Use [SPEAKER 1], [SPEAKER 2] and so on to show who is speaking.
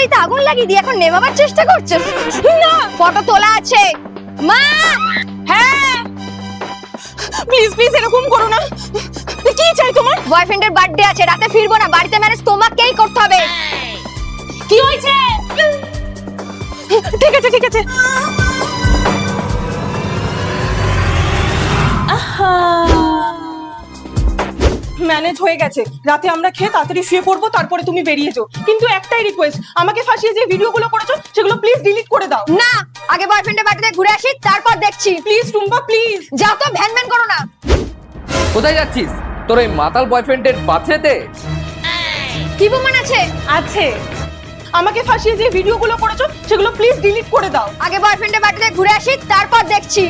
[SPEAKER 1] বাড়িতে আগুন লাগিয়ে দিয়ে এখন নেভাবার চেষ্টা করছিস? না, ফটো তোলা আছে। মা,
[SPEAKER 2] হ্যাঁ প্লিজ প্লিজ এরকম করো না। কি চাই তোমার?
[SPEAKER 1] বয়ফ্রেন্ডের বার্থডে আছে, রাতে ফিরবো না, বাড়িতে ম্যানেজ তোমাকেই করতে হবে।
[SPEAKER 2] কি হয়েছে? ঠিক আছে ঠিক আছে। ম্যানেজ হয়ে গেছে। রাতে আমরা খেয়ে তাড়াতাড়ি শুয়ে পড়বো, তারপরে তুমি বেরিয়ে যাও। কিন্তু একটাই রিকোয়েস্ট, আমাকে ফাঁসিয়ে যে ভিডিওগুলো করেছো সেগুলো প্লিজ ডিলিট করে দাও।
[SPEAKER 1] না, আগে বয়ফ্রেন্ডের বাড়িতে ঘুরে আসি, তারপর দেখছি।
[SPEAKER 2] Please Tumpa please.
[SPEAKER 1] যাও তো, ভ্যান ভ্যান করো না।
[SPEAKER 3] কোথায় যাচ্ছিস? তোর এই মাতাল বয়ফ্রেন্ডের বাচ্চাতে
[SPEAKER 1] কি প্রমাণ আছে?
[SPEAKER 2] আছে, আমাকে ফাঁসিয়ে যে ভিডিওগুলো করেছো সেগুলো প্লিজ ডিলিট করে দাও।
[SPEAKER 1] আগে বয়ফ্রেন্ডের বাড়িতে ঘুরে আসি, তারপর দেখছি।